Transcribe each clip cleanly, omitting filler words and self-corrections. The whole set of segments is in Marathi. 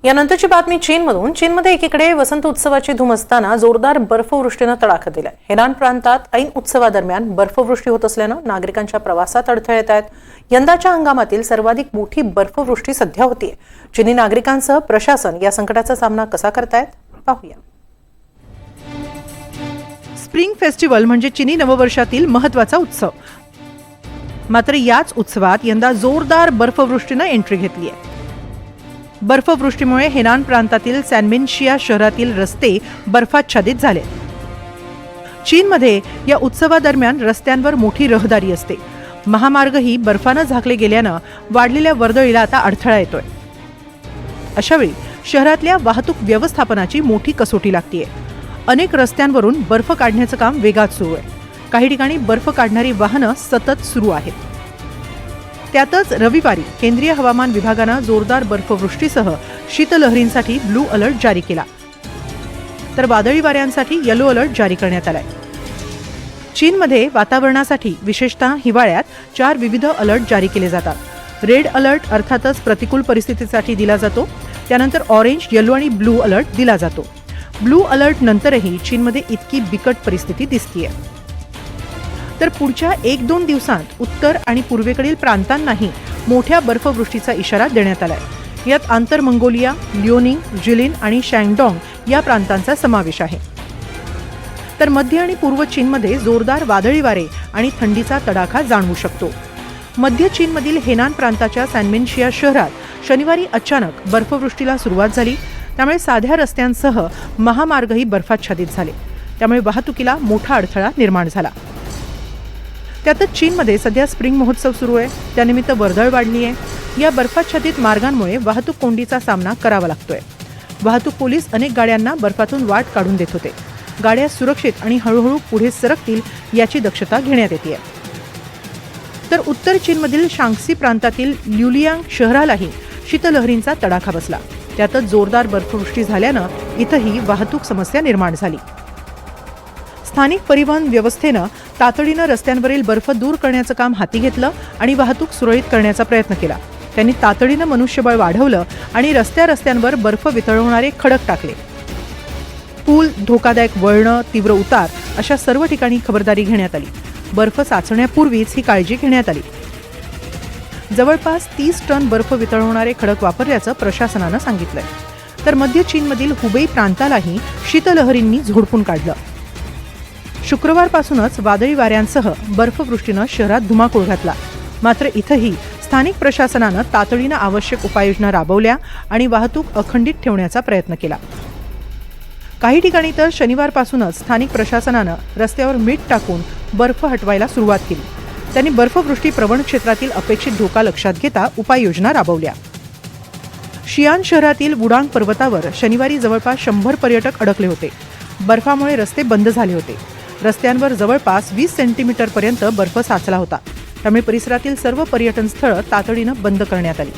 यानंतरची बातमी चीनमधून। चीनमध्ये एकीकडे वसंत उत्सवाची धूम असताना जोरदार बर्फवृष्टीनं तडाखा दिलाय। हेनान प्रांतात ऐन उत्सवादरम्यान बर्फवृष्टी होत असल्यानं नागरिकांच्या प्रवासात अडथळे येत आहेत। यंदाच्या हंगामातील सर्वाधिक मोठी बर्फवृष्टी सध्या होतीये। चीनी नागरिकांसह प्रशासन या संकटाचा सामना कसा करतायत पाहूया। स्प्रिंग फेस्टिवल म्हणजे चीनी नववर्षातील महत्त्वाचा उत्सव। मात्र याच उत्सवात यंदा जोरदार बर्फवृष्टीनं एंट्री घेतली आहे। बर्फवृष्टीमुळे हेनान प्रांतातील सॅनमिनशिया शहरातील रस्ते बर्फाच्छादित झाले। चीनमध्ये या उत्सवादरम्यान रस्त्यांवर मोठी रहदारी असते। महामार्गही बर्फानं झाकले गेल्यानं वाढलेल्या वर्दळीला आता अडथळा येतोय। अशावेळी शहरातल्या वाहतूक व्यवस्थापनाची मोठी कसोटी लागतेय। अनेक रस्त्यांवरून बर्फ काढण्याचं काम वेगात सुरू आहे। काही ठिकाणी बर्फ काढणारी वाहनं सतत सुरू आहेत। त्यातच रविवारी केंद्रीय हवामान विभागानं जोरदार बर्फवृष्टीसह शीतलहरींसाठी ब्लू अलर्ट जारी केला, तर वादळी वाऱ्यांसाठी येलो अलर्ट जारी करण्यात आलाय। चीनमध्ये वातावरणासाठी विशेषतः हिवाळ्यात 4 विविध अलर्ट जारी केले जातात। रेड अलर्ट अर्थातच प्रतिकूल परिस्थितीसाठी दिला जातो। त्यानंतर ऑरेंज, येलो आणि ब्लू अलर्ट दिला जातो। ब्लू अलर्ट नंतरही चीनमध्ये इतकी बिकट परिस्थिती दिसतीये। तर पुढच्या 1-2 दिवसांत उत्तर आणि पूर्वेकडील प्रांतांनाही मोठ्या बर्फवृष्टीचा इशारा देण्यात आलाय। यात आंतर मंगोलिया, लिओनिंग, जिलिन आणि शँगडॉंग या प्रांतांचा समावेश आहे। तर मध्य आणि पूर्व चीनमध्ये जोरदार वादळी वारे आणि थंडीचा तडाखा जाणवू शकतो। मध्य चीनमधील हेनान प्रांताच्या सॅनमिनशिया शहरात शनिवारी अचानक बर्फवृष्टीला सुरुवात झाली। त्यामुळे साध्या रस्त्यांसह महामार्गही बर्फाच्छादित झाले। त्यामुळे वाहतुकीला मोठा अडथळा निर्माण झाला। त्यातच चीनमध्ये सध्या स्प्रिंग महोत्सव सुरू आहे। त्यानिमित्त वर्दळ वाढली आहे। या बर्फाच्छादित मार्गांमुळे वाहतूक कोंडीचा सामना करावा लागतोय। वाहतूक पोलीस अनेक गाड्यांना बर्फातून वाट काढून देत होते। गाड्या सुरक्षित आणि हळूहळू पुढे सरकतील याची दक्षता घेण्यात येते। तर उत्तर चीनमधील शांक्सी प्रांतातील ल्युलियांग शहरालाही शीतलहरींचा तडाखा बसला। त्यातच जोरदार बर्फवृष्टी झाल्यानं इथंही वाहतूक समस्या निर्माण झाली। स्थानिक परिवहन व्यवस्थेनं तातडीनं रस्त्यांवरील बर्फ दूर करण्याचं काम हाती घेतलं आणि वाहतूक सुरळीत करण्याचा प्रयत्न केला। त्यांनी तातडीनं मनुष्यबळ वाढवलं आणि रस्त्यांवर बर्फ वितळवणारे खडक टाकले। पूल, धोकादायक वळणं, तीव्र उतार अशा सर्व ठिकाणी खबरदारी घेण्यात आली। बर्फ साचण्यापूर्वीच ही काळजी घेण्यात आली। जवळपास 30 टन बर्फ वितळवणारे खडक वापरल्याचं प्रशासनानं सांगितलंय। तर मध्य चीनमधील हुबेई प्रांतालाही शीतलहरींनी झोडपून काढलं। शुक्रवारपासूनच वादळी वाऱ्यांसह बर्फवृष्टीनं शहरात धुमाकूळ घातला। मात्र इथंही स्थानिक प्रशासनानं तातडीनं आवश्यक उपाययोजना राबवल्या आणि वाहतूक अखंडित ठेवण्याचा प्रयत्न केला। काही ठिकाणी तर शनिवारपासूनच स्थानिक प्रशासनानं रस्त्यावर मीठ टाकून बर्फ हटवायला सुरुवात केली। त्यांनी बर्फवृष्टी प्रवण क्षेत्रातील अपेक्षित धोका लक्षात घेता उपाययोजना राबवल्या। शियान शहरातील वुडांग पर्वतावर शनिवारी जवळपास 100 पर्यटक अडकले होते। बर्फामुळे रस्ते बंद झाले होते। रस्त्यांवर जवळपास 20 सेंटीमीटरपर्यंत बर्फ साचला होता। त्यामुळे परिसरातील सर्व पर्यटन स्थळं तातडीनं बंद करण्यात आली।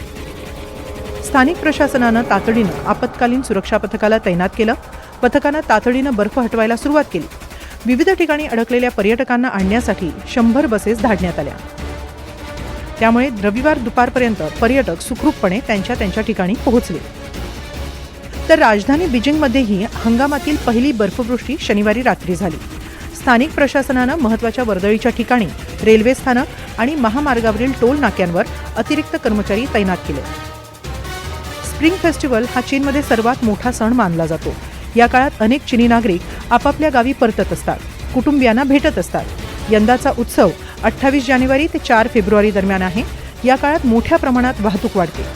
स्थानिक प्रशासनानं तातडीनं आपत्कालीन सुरक्षा पथकाला तैनात केलं। पथकानं तातडीनं बर्फ हटवायला सुरुवात केली। विविध ठिकाणी अडकलेल्या पर्यटकांना आणण्यासाठी 100 बसेस धाडण्यात आल्या। त्यामुळे रविवार दुपारपर्यंत पर्यटक सुखरूपपणे त्यांच्या ठिकाणी पोहोचले। तर राजधानी बीजिंगमध्येही हंगामातील पहिली बर्फवृष्टी शनिवारी रात्री झाली। स्थानिक प्रशासनानं महत्त्वाच्या वर्दळीच्या ठिकाणी रेल्वे स्थानक आणि महामार्गावरील टोल नाक्यांवर अतिरिक्त कर्मचारी तैनात केले। स्प्रिंग फेस्टिवल हा चीनमध्ये सर्वात मोठा सण मानला जातो। या काळात अनेक चीनी नागरिक आपापल्या गावी परतत असतात, कुटुंबियांना भेटत असतात। यंदाचा उत्सव 28 जानेवारी ते 4 फेब्रुवारी दरम्यान आहे। या काळात मोठ्या प्रमाणात वाहतूक वाढते।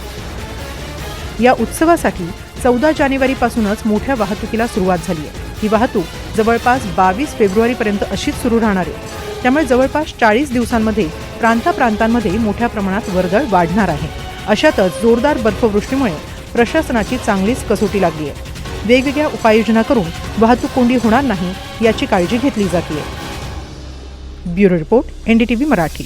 या उत्सवासाठी 14 जानेवारीपासूनच मोठ्या वाहतुकीला सुरुवात झाली आहे। ही वाहतूक जवळपास 22 फेब्रुवारीपर्यंत अशीच सुरू राहणार आहे। त्यामुळे जवळपास 40 दिवसांमध्ये प्रांतांमध्ये मोठ्या प्रमाणात वर्दळ वाढणार आहे। अशातच जोरदार बर्फवृष्टीमुळे प्रशासनाची चांगलीच कसोटी लागली आहे। वेगवेगळ्या उपाययोजना करून वाहतूक कोंडी होणार नाही याची काळजी घेतली जाते। Bureau report, NDTV Marathi.